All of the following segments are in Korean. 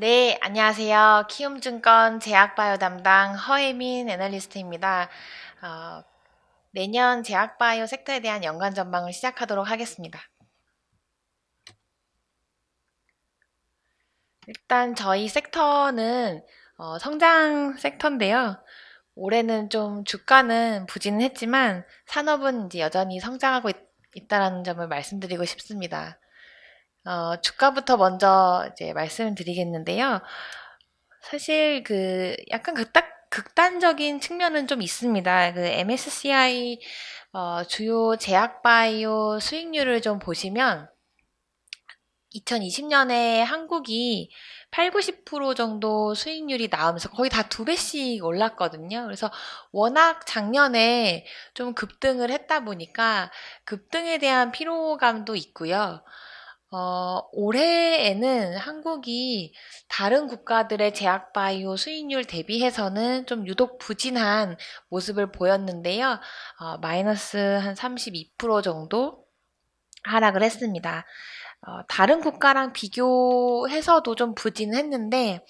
네, 안녕하세요. 키움증권 제약바이오 담당 허혜민 애널리스트입니다. 어, 내년 제약바이오 섹터에 대한 연간 전망을 시작하도록 하겠습니다. 일단 저희 섹터는 성장 섹터인데요. 올해는 좀 주가는 부진은 했지만 산업은 이제 여전히 성장하고 있다는 점을 말씀드리고 싶습니다. 주가부터 먼저 이제 말씀을 드리겠는데요. 사실 그 약간 극단적인 측면은 좀 있습니다. 그 MSCI 주요 제약바이오 수익률을 좀 보시면 2020년에 한국이 8, 90% 정도 수익률이 나오면서 거의 다 두 배씩 올랐거든요. 그래서 워낙 작년에 좀 급등을 했다 보니까 급등에 대한 피로감도 있고요. 올해에는 한국이 다른 국가들의 제약바이오 수익률 대비해서는 좀 유독 부진한 모습을 보였는데요. 마이너스 한 32% 정도 하락을 했습니다. 다른 국가랑 비교해서도 좀 부진했는데,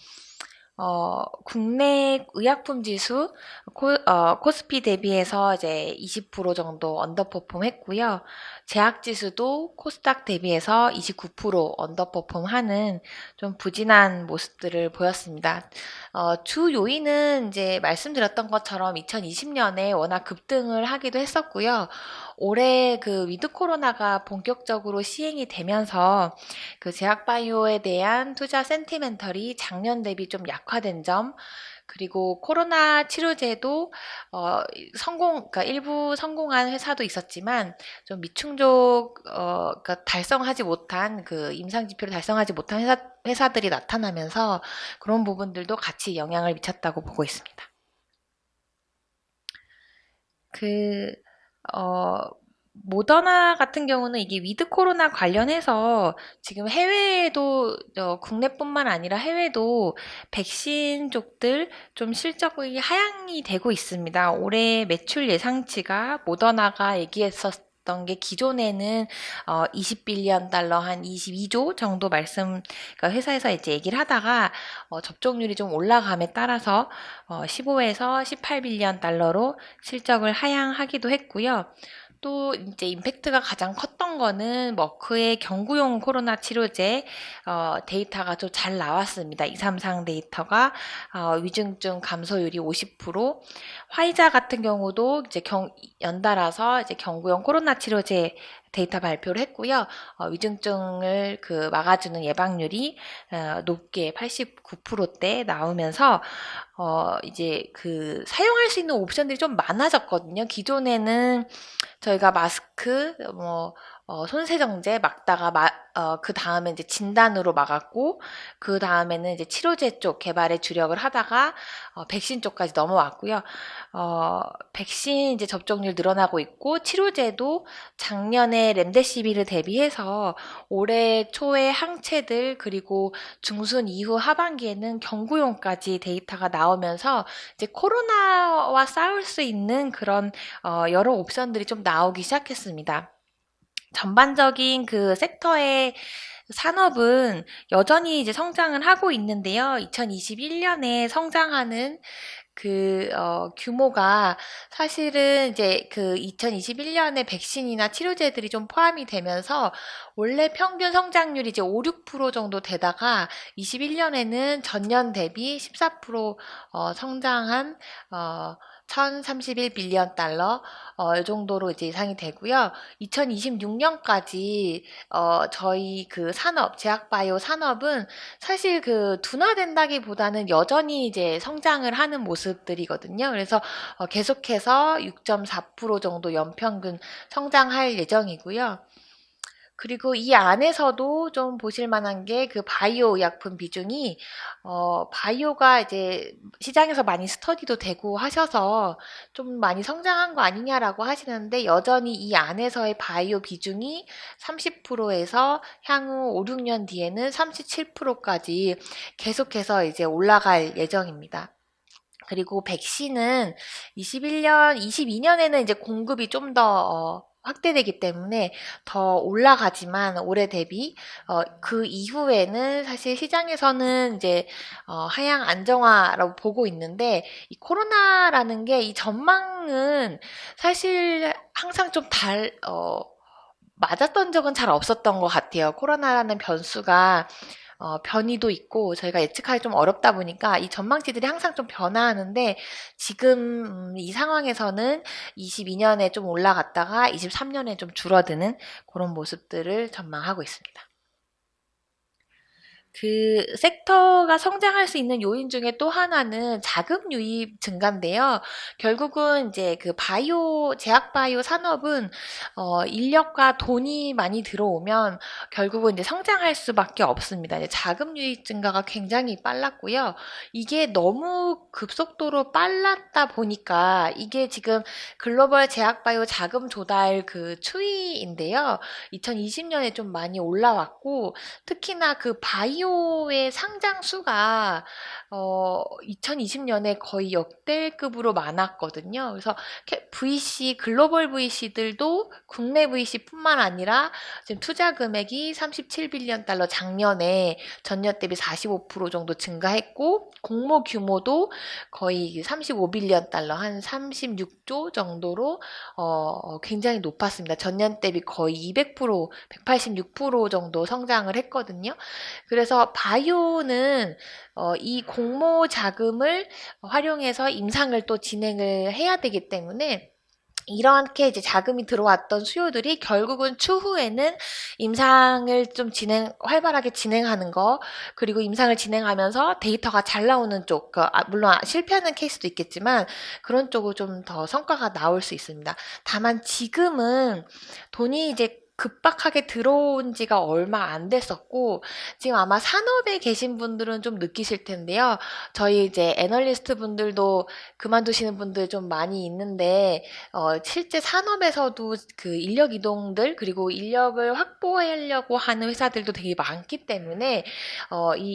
국내 의약품 지수, 코스피 대비해서 이제 20% 정도 언더퍼폼 했고요. 제약 지수도 코스닥 대비해서 29% 언더퍼폼 하는 좀 부진한 모습들을 보였습니다. 주 요인은 이제 말씀드렸던 것처럼 2020년에 워낙 급등을 하기도 했었고요. 올해 그 위드 코로나가 본격적으로 시행이 되면서 그 제약바이오에 대한 투자 센티멘털이 작년 대비 좀 약화된 점, 그리고 코로나 치료제도 그러니까 일부 성공한 회사도 있었지만 좀 미충족, 그러니까 달성하지 못한 그 임상 지표를 달성하지 못한 회사들이 나타나면서 그런 부분들도 같이 영향을 미쳤다고 보고 있습니다. 그 어, 모더나 같은 경우는 이게 위드 코로나 관련해서 지금 해외에도 국내뿐만 아니라 해외도 백신 쪽들 좀 실적이 하향이 되고 있습니다. 올해 매출 예상치가 모더나가 얘기했었던 게 기존에는 20빌리언 달러 한 22조 정도 그러니까 회사에서 이제 얘기를 하다가 접종률이 좀 올라감에 따라서 15에서 18빌리언 달러로 실적을 하향하기도 했고요. 또 이제 임팩트가 가장 컸던 거는 머크의 경구용 코로나 치료제 데이터가 좀 잘 나왔습니다. 2, 3상 데이터가 위중증 감소율이 50%, 화이자 같은 경우도 이제 연달아서 이제 경구용 코로나 치료제 데이터 발표를 했고요. 위중증을 그 막아주는 예방률이 높게 89%대 나오면서 이제 그 사용할 수 있는 옵션들이 좀 많아졌거든요. 기존에는 저희가 마스크, 손세정제 막다가 그 다음에 이제 진단으로 막았고, 그 다음에는 이제 치료제 쪽 개발에 주력을 하다가 백신 쪽까지 넘어왔고요. 백신 이제 접종률 늘어나고 있고, 치료제도 작년에 렘데시비를 대비해서 올해 초에 항체들 그리고 중순 이후 하반기에는 경구용까지 데이터가 나오면서 이제 코로나와 싸울 수 있는 그런 여러 옵션들이 좀 나오기 시작했습니다. 전반적인 그 섹터의 산업은 여전히 이제 성장을 하고 있는데요. 2021년에 성장하는 규모가 사실은 이제 그 2021년에 백신이나 치료제들이 좀 포함이 되면서 원래 평균 성장률이 이제 5, 6% 정도 되다가 21년에는 전년 대비 14% 성장한 1031빌리언 달러 이 정도로 이제 예상이 되고요. 2026년까지 저희 그 제약바이오 산업은 사실 그 둔화된다기보다는 여전히 이제 성장을 하는 모습들이거든요. 그래서 계속해서 6.4% 정도 연평균 성장할 예정이고요. 그리고 이 안에서도 좀 보실 만한 게 그 바이오 의약품 비중이 바이오가 이제 시장에서 많이 스터디도 되고 하셔서 좀 많이 성장한 거 아니냐라고 하시는데 여전히 이 안에서의 바이오 비중이 30%에서 향후 5, 6년 뒤에는 37%까지 계속해서 이제 올라갈 예정입니다. 그리고 백신은 22년에는 이제 공급이 좀 더 확대되기 때문에 더 올라가지만 올해 대비 그 이후에는 사실 시장에서는 이제 하향 안정화라고 보고 있는데 이 코로나라는 게 이 전망은 사실 항상 좀 맞았던 적은 잘 없었던 것 같아요. 코로나라는 변수가 변이도 있고 저희가 예측하기 좀 어렵다 보니까 이 전망치들이 항상 좀 변화하는데 지금 이 상황에서는 22년에 좀 올라갔다가 23년에 좀 줄어드는 그런 모습들을 전망하고 있습니다. 그 섹터가 성장할 수 있는 요인 중에 또 하나는 자금 유입 증가인데요. 결국은 이제 그 제약 바이오 산업은 인력과 돈이 많이 들어오면 결국은 이제 성장할 수밖에 없습니다. 이제 자금 유입 증가가 굉장히 빨랐고요. 이게 너무 급속도로 빨랐다 보니까 이게 지금 글로벌 제약 바이오 자금 조달 그 추이인데요. 2020년에 좀 많이 올라왔고 특히나 그 바이오의 상장 수가 2020년에 거의 역대급으로 많았거든요. 그래서 글로벌 VC들도 국내 VC뿐만 아니라 지금 투자 금액이 37빌리언 달러 작년에 전년 대비 45% 정도 증가했고 공모 규모도 거의 35빌리언 달러 한 36조 정도로 굉장히 높았습니다. 전년 대비 거의 200%, 186% 정도 성장을 했거든요. 그래서 바이오는 이 공모 자금을 활용해서 임상을 또 진행을 해야 되기 때문에 이렇게 이제 자금이 들어왔던 수요들이 결국은 추후에는 임상을 좀 활발하게 진행하는 거, 그리고 임상을 진행하면서 데이터가 잘 나오는 쪽, 물론 실패하는 케이스도 있겠지만 그런 쪽으로 좀 더 성과가 나올 수 있습니다. 다만 지금은 돈이 이제 급박하게 들어온 지가 얼마 안 됐었고, 지금 아마 산업에 계신 분들은 좀 느끼실 텐데요. 저희 이제 애널리스트 분들도 그만두시는 분들 좀 많이 있는데, 실제 산업에서도 그 인력 이동들, 그리고 인력을 확보하려고 하는 회사들도 되게 많기 때문에,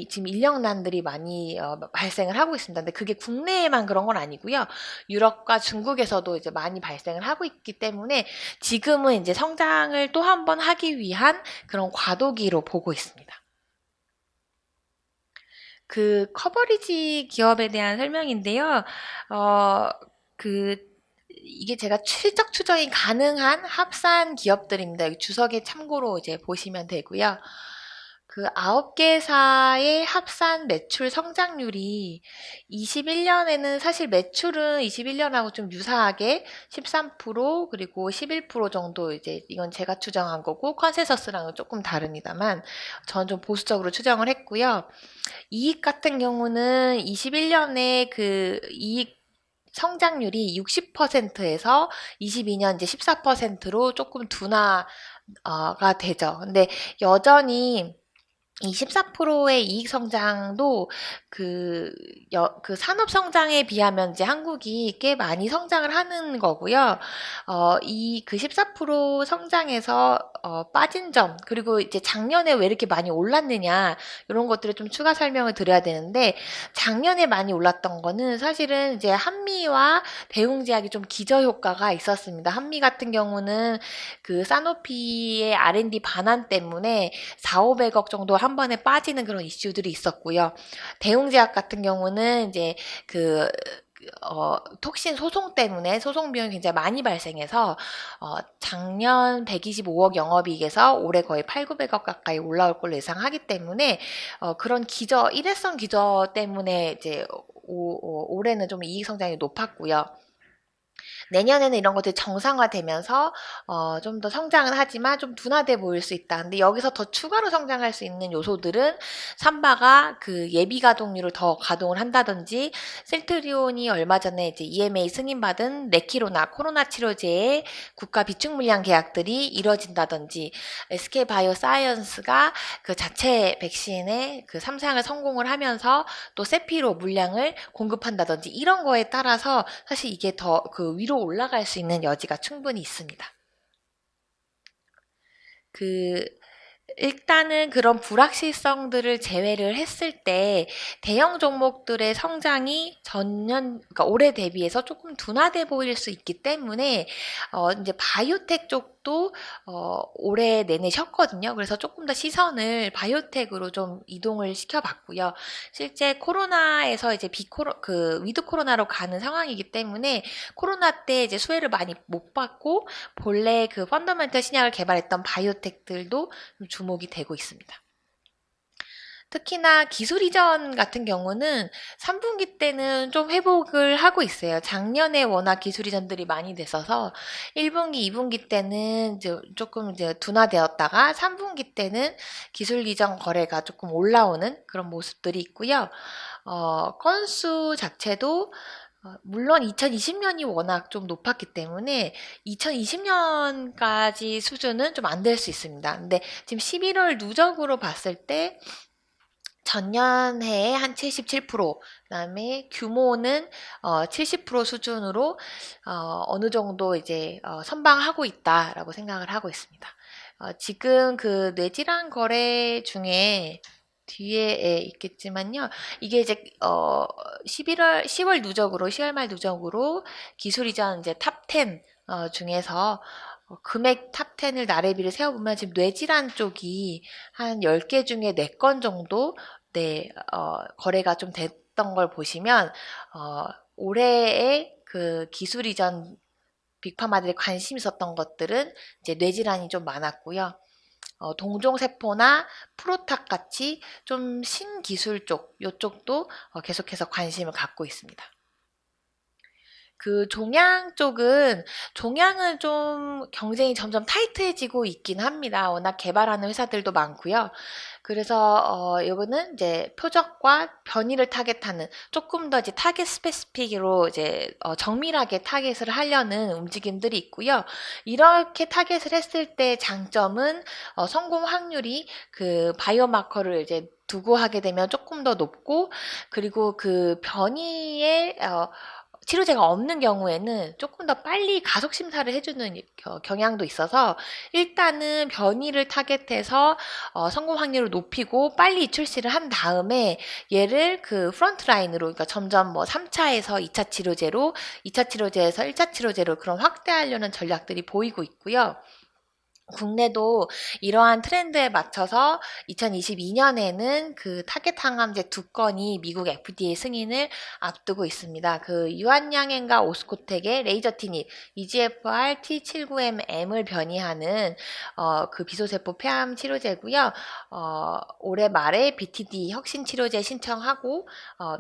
지금 인력난들이 많이 발생을 하고 있습니다. 근데 그게 국내에만 그런 건 아니고요. 유럽과 중국에서도 이제 많이 발생을 하고 있기 때문에 지금은 이제 성장을 또 한 번 하기 위한 그런 과도기로 보고 있습니다. 그 커버리지 기업에 대한 설명인데요. 어, 그 이게 제가 실적 추정이 가능한 합산 기업들입니다. 여기 주석에 참고로 이제 보시면 되고요. 그 9개사의 합산 매출 성장률이 21년에는 사실 매출은 21년하고 좀 유사하게 13% 그리고 11% 정도 이제 이건 제가 추정한 거고 컨센서스랑은 조금 다릅니다만 저는 좀 보수적으로 추정을 했고요. 이익 같은 경우는 21년에 그 이익 성장률이 60%에서 22년 이제 14%로 조금 둔화가 되죠. 근데 여전히 이 14%의 이익 성장도 그 산업 성장에 비하면 이제 한국이 꽤 많이 성장을 하는 거고요. 이 그 14% 성장에서 빠진 점, 그리고 이제 작년에 왜 이렇게 많이 올랐느냐, 이런 것들을 좀 추가 설명을 드려야 되는데, 작년에 많이 올랐던 거는 사실은 이제 한미와 대웅제약이 좀 기저효과가 있었습니다. 한미 같은 경우는 그 사노피의 R&D 반환 때문에 4,500억 정도 한 번에 빠지는 그런 이슈들이 있었고요. 대웅제약 같은 경우는 이제 톡신 소송 때문에 소송 비용이 굉장히 많이 발생해서 작년 125억 영업이익에서 올해 거의 8,900억 가까이 올라올 걸로 예상하기 때문에 그런 일회성 기저 때문에 이제 올해는 좀 이익 성장이 높았고요. 내년에는 이런 것들이 정상화되면서 좀 더 성장은 하지만 좀 둔화돼 보일 수 있다. 근데 여기서 더 추가로 성장할 수 있는 요소들은 삼바가 그 예비 가동률을 더 가동을 한다든지 셀트리온이 얼마 전에 이제 EMA 승인받은 레키로나 코로나 치료제의 국가 비축 물량 계약들이 이뤄진다든지 SK 바이오사이언스가 그 자체 백신의 그 3상을 성공을 하면서 또 세피로 물량을 공급한다든지 이런 거에 따라서 사실 이게 더 그 위로 올라갈 수 있는 여지가 충분히 있습니다. 그 일단은 그런 불확실성들을 제외를 했을 때 대형 종목들의 성장이 전년, 그러니까 올해 대비해서 조금 둔화돼 보일 수 있기 때문에 이제 바이오텍 쪽도 올해 내내 쉬었거든요. 그래서 조금 더 시선을 바이오텍으로 좀 이동을 시켜봤고요. 실제 코로나에서 이제 위드 코로나로 가는 상황이기 때문에 코로나 때 이제 수혜를 많이 못 받고 본래 그 펀더멘털 신약을 개발했던 바이오텍들도 좀 주목이 되고 있습니다. 특히나 기술 이전 같은 경우는 3분기 때는 좀 회복을 하고 있어요. 작년에 워낙 기술 이전들이 많이 됐어서 1분기, 2분기 때는 이제 조금 이제 둔화되었다가 3분기 때는 기술 이전 거래가 조금 올라오는 그런 모습들이 있고요. 건수 자체도 물론 2020년이 워낙 좀 높았기 때문에 2020년까지 수준은 좀 안 될 수 있습니다. 근데 지금 11월 누적으로 봤을 때 전년해에 한 77%, 그다음에 규모는 70% 수준으로 어느 정도 이제 선방하고 있다라고 생각을 하고 있습니다. 지금 그 뇌질환 거래 중에 뒤에 있겠지만요. 이게 이제 10월 누적으로 10월 말 누적으로 기술 이전 이제 탑 10 중에서 금액 탑 10을 나래비를 세워보면 지금 뇌질환 쪽이 한 10개 중에 4건 정도 네, 거래가 좀 됐던 걸 보시면 올해의 그 기술 이전 빅파마들이 관심 있었던 것들은 이제 뇌질환이 좀 많았고요. 동종세포나 프로탁 같이 좀 신기술 쪽, 요쪽도 계속해서 관심을 갖고 있습니다. 그 종양은 좀 경쟁이 점점 타이트해지고 있긴 합니다. 워낙 개발하는 회사들도 많고요. 그래서 이거는 이제 표적과 변이를 타겟하는 조금 더 이제 타겟 스페시픽으로 이제 정밀하게 타겟을 하려는 움직임들이 있고요. 이렇게 타겟을 했을 때 장점은 성공 확률이 그 바이오마커를 이제 두고 하게 되면 조금 더 높고, 그리고 그 변이의 치료제가 없는 경우에는 조금 더 빨리 가속 심사를 해주는 경향도 있어서 일단은 변이를 타겟해서 성공 확률을 높이고 빨리 출시를 한 다음에 얘를 그 프론트라인으로, 그러니까 점점 뭐 3차에서 2차 치료제로, 2차 치료제에서 1차 치료제로 그런 확대하려는 전략들이 보이고 있고요. 국내도 이러한 트렌드에 맞춰서 2022년에는 그 타겟 항암제 2건이 미국 FDA 승인을 앞두고 있습니다. 그 유한양행과 오스코텍의 레이저티닙 EGFR T79M을 변이하는 그 비소세포 폐암 치료제고요. 올해 말에 BTD 혁신 치료제 신청하고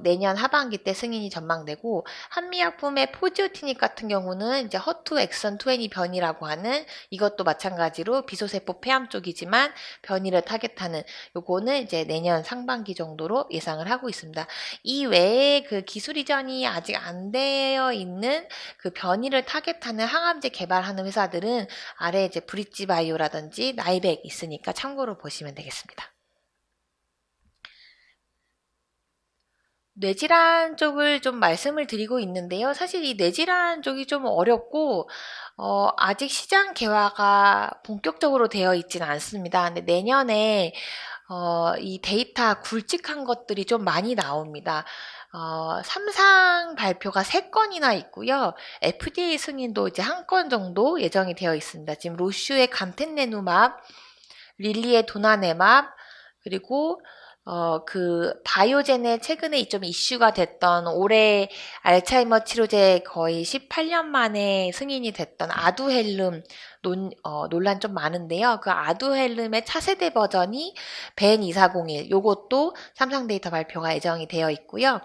내년 하반기 때 승인이 전망되고, 한미약품의 포지오티닙 같은 경우는 이제 허투 엑선 20 변이라고 하는, 이것도 마찬가지로 비소세포 폐암 쪽이지만 변이를 타겟하는, 요거는 이제 내년 상반기 정도로 예상을 하고 있습니다. 이 외에 그 기술 이전이 아직 안 되어 있는 그 변이를 타겟하는 항암제 개발하는 회사들은 아래 이제 브릿지바이오라든지 나이백 있으니까 참고로 보시면 되겠습니다. 뇌질환 쪽을 좀 말씀을 드리고 있는데요. 사실 이 뇌질환 쪽이 좀 어렵고 아직 시장 개화가 본격적으로 되어 있지는 않습니다. 근데 내년에 이 데이터 굵직한 것들이 좀 많이 나옵니다. 3상 발표가 3건이나 있고요. FDA 승인도 이제 1건 정도 예정이 되어 있습니다. 지금 로슈의 간텐레누맙, 릴리의 도나네맙, 그리고 그 바이오젠의 최근에 좀 이슈가 됐던, 올해 알츠하이머 치료제 거의 18년 만에 승인이 됐던 아두헬름 논란 좀 많은데요. 그 아두헬름의 차세대 버전이 벤 2401, 요것도 삼성 데이터 발표가 예정이 되어 있고요.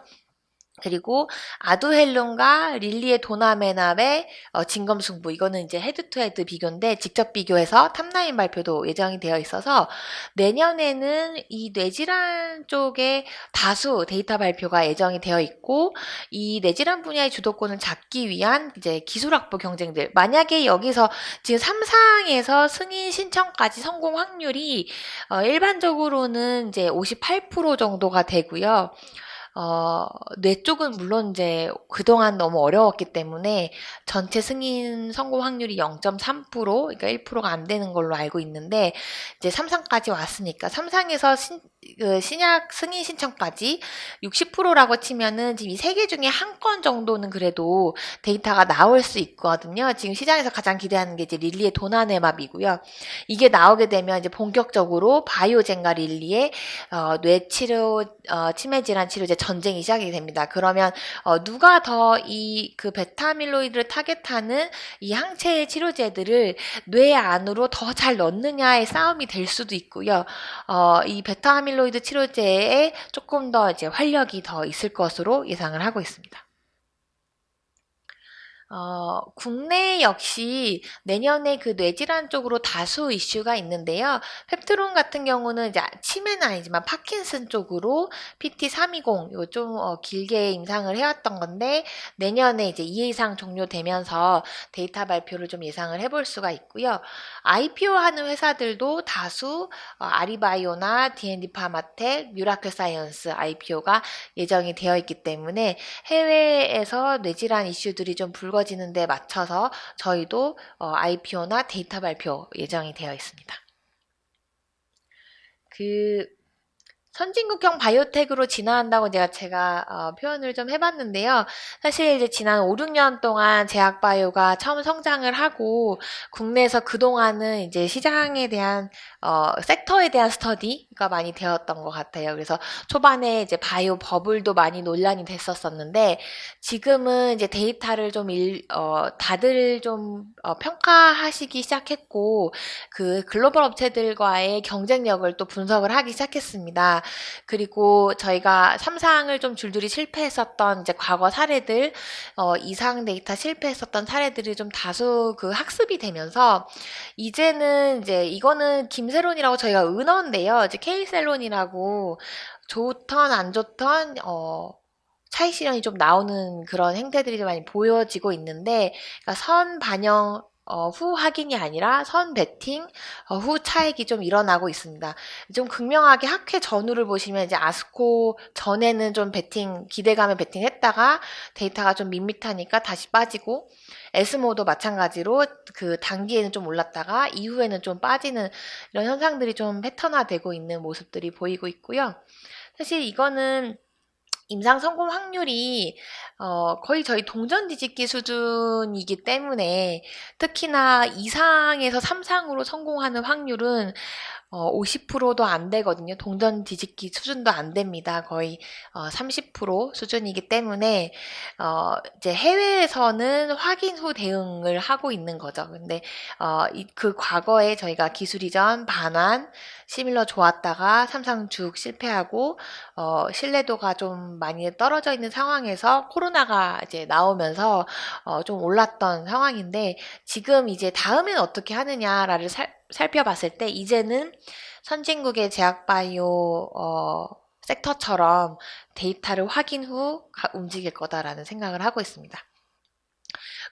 그리고 아두헬름과 릴리의 도나메납의 진검승부, 이거는 이제 헤드투헤드 비교인데 직접 비교해서 탑라인 발표도 예정이 되어 있어서 내년에는 이 뇌질환 쪽에 다수 데이터 발표가 예정이 되어 있고, 이 뇌질환 분야의 주도권을 잡기 위한 이제 기술 확보 경쟁들, 만약에 여기서 지금 3상에서 승인 신청까지 성공 확률이 일반적으로는 이제 58% 정도가 되고요. 뇌 쪽은 물론 이제 그동안 너무 어려웠기 때문에 전체 승인 성공 확률이 0.3%, 그러니까 1%가 안 되는 걸로 알고 있는데, 이제 3상까지 왔으니까 3상에서 신약 승인 신청까지 60%라고 치면은 지금 이 세 개 중에 한 건 정도는 그래도 데이터가 나올 수 있거든요. 지금 시장에서 가장 기대하는 게 이제 릴리의 도나네맙이고요. 이게 나오게 되면 이제 본격적으로 바이오젠과 릴리의 뇌 치료, 치매 질환 치료제 전쟁이 시작이 됩니다. 그러면 누가 더 이 그 베타 아밀로이드를 타겟하는 이 항체의 치료제들을 뇌 안으로 더 잘 넣느냐의 싸움이 될 수도 있고요. 이 베타 아밀로이드 치료제에 조금 더 이제 활력이 더 있을 것으로 예상을 하고 있습니다. 국내 역시 내년에 그 뇌질환 쪽으로 다수 이슈가 있는데요. 펩트론 같은 경우는 이제 치매는 아니지만 파킨슨 쪽으로 PT320 이거 좀 길게 임상을 해왔던 건데 내년에 이제 2회 이상 종료되면서 데이터 발표를 좀 예상을 해볼 수가 있고요. IPO 하는 회사들도 다수 아리바이오나 D&D 파마텍, 뮤라클 사이언스 IPO가 예정이 되어 있기 때문에 해외에서 뇌질환 이슈들이 좀 불거지는 데 맞춰서 저희도 IPO나 데이터 발표 예정이 되어 있습니다. 선진국형 바이오텍으로 진화한다고 제가 표현을 좀 해봤는데요. 사실 이제 지난 5, 6년 동안 제약바이오가 처음 성장을 하고 국내에서 그동안은 이제 시장에 대한 섹터에 대한 스터디가 많이 되었던 것 같아요. 그래서 초반에 이제 바이오 버블도 많이 논란이 됐었었는데 지금은 이제 데이터를 좀 다들 좀 평가하시기 시작했고 그 글로벌 업체들과의 경쟁력을 또 분석을 하기 시작했습니다. 그리고 저희가 3상을 좀 줄줄이 실패했었던 이제 과거 사례들, 이상 데이터 실패했었던 사례들이 좀 다수 그 학습이 되면서 이제는 이제 이거는 김세론이라고 저희가 은어인데요. 이제 K셀론이라고 좋던 안 좋던 차익 실현이 좀 나오는 그런 행태들이 좀 많이 보여지고 있는데, 그러니까 선 반영 후 확인이 아니라 선 베팅 후 차익이 좀 일어나고 있습니다. 좀 극명하게 학회 전후를 보시면 이제 아스코 전에는 좀 기대감에 베팅했다가 데이터가 좀 밋밋하니까 다시 빠지고 에스모도 마찬가지로 그 단기에는 좀 올랐다가 이후에는 좀 빠지는 이런 현상들이 좀 패턴화되고 있는 모습들이 보이고 있고요. 사실 이거는 임상 성공 확률이 거의 저희 동전 뒤집기 수준이기 때문에 특히나 2상에서 3상으로 성공하는 확률은 50%도 안 되거든요. 동전 뒤집기 수준도 안 됩니다. 거의 30% 수준이기 때문에 이제 해외에서는 확인 후 대응을 하고 있는 거죠. 근데 그 과거에 저희가 기술 이전, 반환, 시밀러 좋았다가 3상 쭉 실패하고 신뢰도가 좀 많이 떨어져 있는 상황에서 코로나가 이제 나오면서 좀 올랐던 상황인데 지금 이제 다음엔 어떻게 하느냐를 살펴봤을 때 이제는 선진국의 제약바이오 섹터처럼 데이터를 확인 후 움직일 거다라는 생각을 하고 있습니다.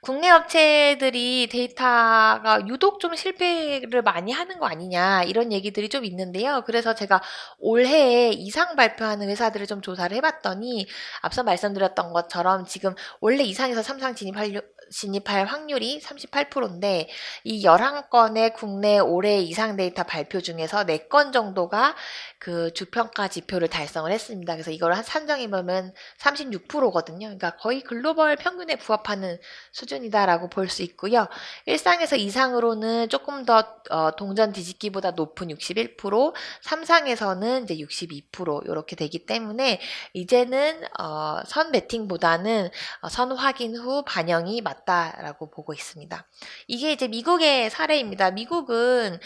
국내 업체들이 데이터가 유독 좀 실패를 많이 하는 거 아니냐 이런 얘기들이 좀 있는데요. 그래서 제가 올해에 이상 발표하는 회사들을 좀 조사를 해봤더니 앞서 말씀드렸던 것처럼 지금 원래 이상에서 3상 진입할 확률이 38%인데 이 11건의 국내 올해 이상 데이터 발표 중에서 4건 정도가 그 주평가 지표를 달성을 했습니다. 그래서 이걸 산정해보면 36%거든요. 그러니까 거의 글로벌 평균에 부합하는 수준이다라고 볼 수 있고요. 1상에서 2상으로는 조금 더 동전 뒤집기보다 높은 61%, 3상에서는 이제 62% 이렇게 되기 때문에 이제는 선 베팅보다는 선 확인 후 반영이 맞다라고 보고 있습니다. 이게 이제 미국의 사례입니다. 미국은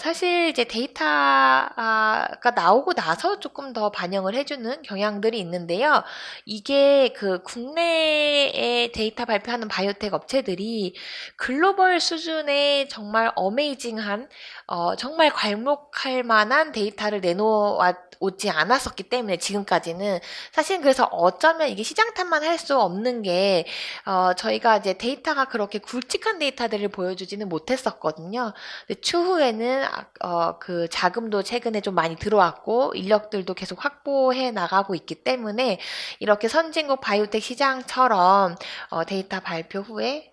사실 이제 데이터가 나오고 나서 조금 더 반영을 해주는 경향들이 있는데요. 이게 그 국내에 데이터 발표하는 바이오텍 업체들이 글로벌 수준의 정말 어메이징한 정말 괄목할 만한 데이터를 내놓지 않았었기 때문에 지금까지는 사실 그래서 어쩌면 이게 시장 탓만 할 수 없는 게 저희가 이제 데이터가 그렇게 굵직한 데이터들을 보여주지는 못했었거든요. 근데 추후에는 그 자금도 최근에 좀 많이 들어왔고 인력들도 계속 확보해 나가고 있기 때문에 이렇게 선진국 바이오텍 시장처럼 데이터 발표 후에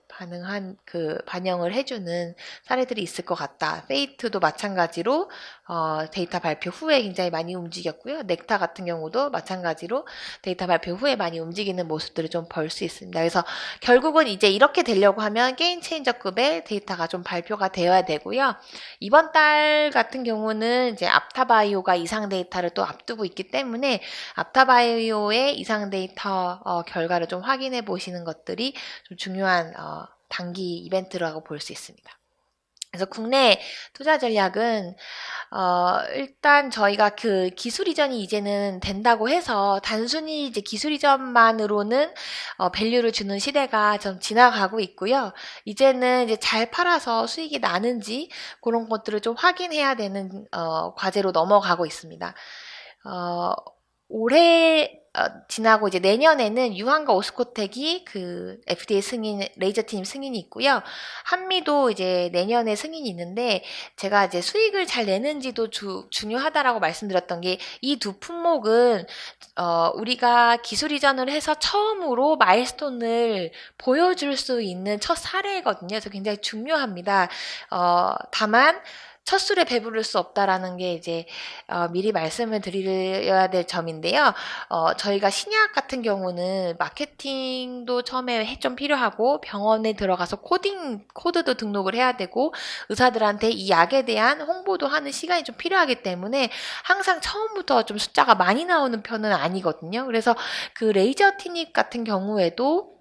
반영을 해주는 사례들이 있을 것 같다. 페이트도 마찬가지로 데이터 발표 후에 굉장히 많이 움직였고요. 넥타 같은 경우도 마찬가지로 데이터 발표 후에 많이 움직이는 모습들을 좀 볼 수 있습니다. 그래서 결국은 이제 이렇게 되려고 하면 게임 체인저급의 데이터가 좀 발표가 되어야 되고요. 이번 달 같은 경우는 이제 앞타바이오가 이상 데이터를 또 앞두고 있기 때문에 앞타바이오의 이상 데이터 결과를 좀 확인해 보시는 것들이 좀 중요한 단기 이벤트라고 볼 수 있습니다. 그래서 국내 투자 전략은 일단 저희가 그 기술 이전이 이제는 된다고 해서 단순히 이제 기술 이전만으로는 밸류를 주는 시대가 좀 지나가고 있고요. 이제는 이제 잘 팔아서 수익이 나는지 그런 것들을 좀 확인해야 되는 과제로 넘어가고 있습니다. 올해 지나고 이제 내년에는 유한과 오스코텍이 그 FDA 승인, 레이저팀 승인이 있고요. 한미도 이제 내년에 승인이 있는데 제가 이제 수익을 잘 내는지도 중요하다라고 말씀드렸던 게 이 두 품목은 우리가 기술 이전을 해서 처음으로 마일스톤을 보여줄 수 있는 첫 사례거든요. 그래서 굉장히 중요합니다. 다만 첫 술에 배부를 수 없다라는 게 이제 미리 말씀을 드려야 될 점인데요. 저희가 신약 같은 경우는 마케팅도 처음에 좀 필요하고 병원에 들어가서 코드도 등록을 해야 되고 의사들한테 이 약에 대한 홍보도 하는 시간이 좀 필요하기 때문에 항상 처음부터 좀 숫자가 많이 나오는 편은 아니거든요. 그래서 그 레이저 티닙 같은 경우에도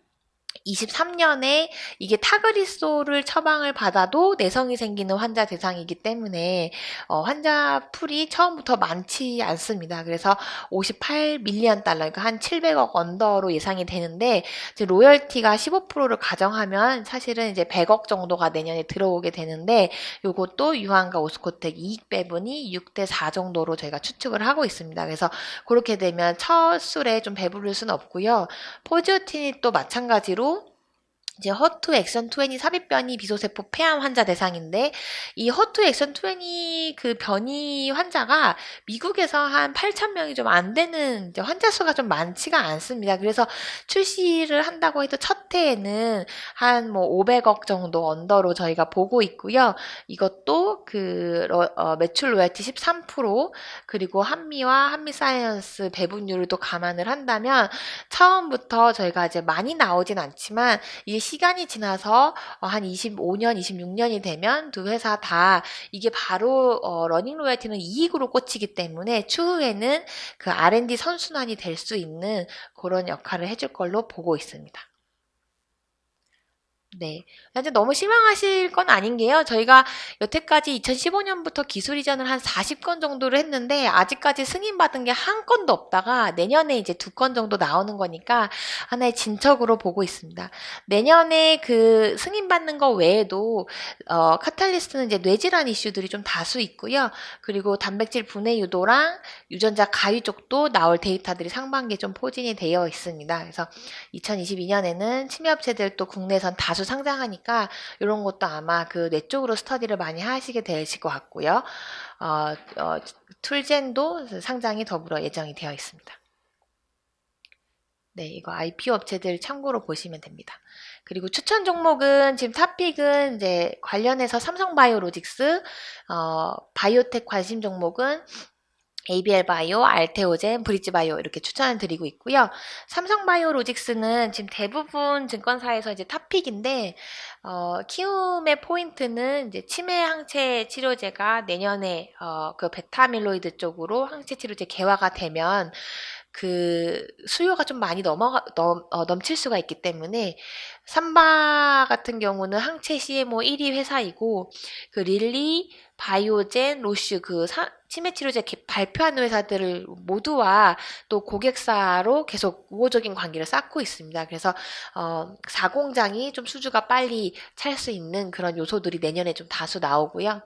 23년에 이게 타그리소를 처방을 받아도 내성이 생기는 환자 대상이기 때문에 환자 풀이 처음부터 많지 않습니다. 그래서 58밀리언 달러, 그러니까 한 700억 언더로 예상이 되는데 이제 로열티가 15%를 가정하면 사실은 이제 100억 정도가 내년에 들어오게 되는데 요것도 유한과 오스코텍 이익 배분이 6대 4 정도로 저희가 추측을 하고 있습니다. 그래서 그렇게 되면 첫 술에 좀 배부를 수는 없고요. 포지오틴이 마찬가지로 이제 허투 엑선 20 삽입변이 비소세포 폐암 환자 대상인데 이 허투 엑선 20 그 변이 환자가 미국에서 한 8,000명이 좀 안 되는 이제 환자 수가 좀 많지가 않습니다. 그래서 출시를 한다고 해도 첫 해에는 한 뭐 500억 정도 언더로 저희가 보고 있고요. 이것도 그 매출 로열티 13% 그리고 한미와 한미사이언스 배분율을 또 감안을 한다면 처음부터 저희가 이제 많이 나오진 않지만 이게 시간이 지나서 한 25년, 26년이 되면 두 회사 다 이게 바로 러닝 로열티는 이익으로 꽂히기 때문에 추후에는 그 R&D 선순환이 될 수 있는 그런 역할을 해줄 걸로 보고 있습니다. 네. 사실 너무 실망하실 건 아닌 게요. 저희가 여태까지 2015년부터 기술 이전을 한 40건 정도를 했는데 아직까지 승인받은 게 한 건도 없다가 내년에 이제 2건 정도 나오는 거니까 하나의 진척으로 보고 있습니다. 내년에 그 승인받는 거 외에도 카탈리스트는 이제 뇌질환 이슈들이 좀 다수 있고요. 그리고 단백질 분해 유도랑 유전자 가위 쪽도 나올 데이터들이 상반기에 좀 포진이 되어 있습니다. 그래서 2022년에는 침해업체들 또 국내선 다수 상장하니까 이런 것도 아마 그 뇌 쪽으로 스터디를 많이 하시게 되실 것 같고요. 툴젠도 상장이 더불어 예정이 되어 있습니다. 네, 이거 IPO 업체들 참고로 보시면 됩니다. 그리고 추천 종목은 지금 탑픽은 이제 관련해서 삼성바이오로직스, 바이오텍 관심 종목은 ABL 바이오, 알테오젠, 브릿지 바이오 이렇게 추천을 드리고 있고요. 삼성바이오로직스는 지금 대부분 증권사에서 이제 탑픽인데 키움의 포인트는 이제 치매 항체 치료제가 내년에 그 베타밀로이드 쪽으로 항체 치료제 개화가 되면 그 수요가 좀 많이 넘칠 수가 있기 때문에 삼바 같은 경우는 항체 CMO 1위 회사이고 그 릴리, 바이오젠, 로슈 치매 치료제 발표하는 회사들을 모두와 또 고객사로 계속 우호적인 관계를 쌓고 있습니다. 그래서 4공장이 좀 수주가 빨리 찰 수 있는 그런 요소들이 내년에 좀 다수 나오고요.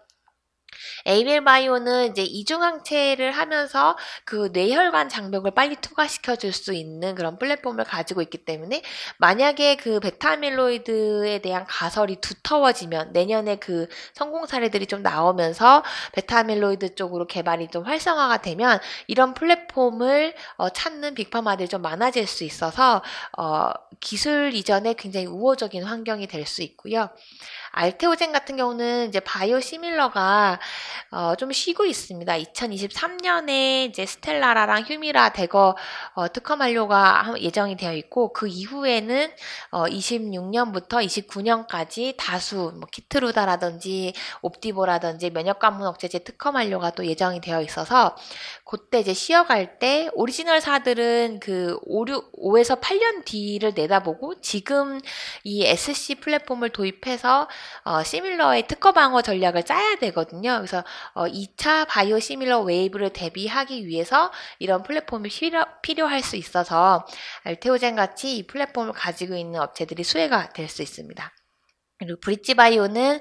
에이벨 바이오는 이제 이중항체를 하면서 그 뇌혈관 장벽을 빨리 투과시켜 줄 수 있는 그런 플랫폼을 가지고 있기 때문에 만약에 그 베타 아밀로이드에 대한 가설이 두터워지면 내년에 그 성공 사례들이 좀 나오면서 베타 아밀로이드 쪽으로 개발이 좀 활성화가 되면 이런 플랫폼을 찾는 빅파마들이 좀 많아질 수 있어서 기술 이전에 굉장히 우호적인 환경이 될 수 있고요. 알테오젠 같은 경우는 이제 바이오 시밀러가 좀 쉬고 있습니다. 2023년에 이제 스텔라라랑 휴미라 대거 특허 만료가 예정이 되어 있고 그 이후에는 26년부터 29년까지 다수 뭐 키트루다라든지 옵디보라든지 면역관문 억제제 특허 만료가 또 예정이 되어 있어서 그때 이제 쉬어갈 때 오리지널사들은 그 5에서 8년 뒤를 내다보고 지금 이 SC 플랫폼을 도입해서 시밀러의 특허 방어 전략을 짜야 되거든요. 그래서 2차 바이오 시밀러 웨이브를 대비하기 위해서 이런 플랫폼이 필요할 수 있어서 알테오젠 같이 이 플랫폼을 가지고 있는 업체들이 수혜가 될 수 있습니다. 그리고 브릿지바이오는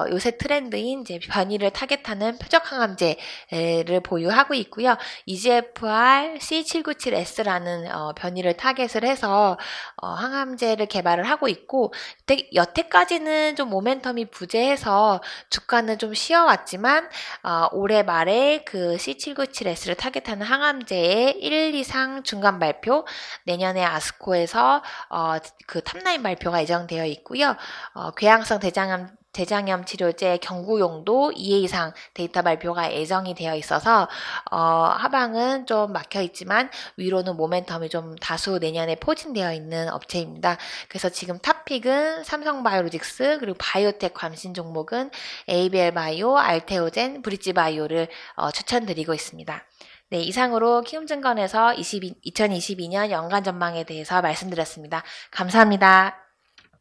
요새 트렌드인 이제 변이를 타겟하는 표적 항암제를 보유하고 있고요. EGFR C797S라는 변이를 타겟을 해서 항암제를 개발을 하고 있고 여태까지는 좀 모멘텀이 부재해서 주가는 좀 쉬어왔지만 올해 말에 그 C797S를 타겟하는 항암제의 1, 2상 중간 발표, 내년에 아스코에서 그 탑라인 발표가 예정되어 있고요. 궤양성 대장염 치료제 경구용도 2회 이상 데이터 발표가 예정이 되어 있어서 하방은 좀 막혀 있지만 위로는 모멘텀이 좀 다수 내년에 포진되어 있는 업체입니다. 그래서 지금 탑픽은 삼성바이오로직스 그리고 바이오텍 관심 종목은 에이비엘 바이오, 알테오젠, 브릿지바이오를 추천드리고 있습니다. 네, 이상으로 키움증권에서 2022년 연간 전망에 대해서 말씀드렸습니다. 감사합니다.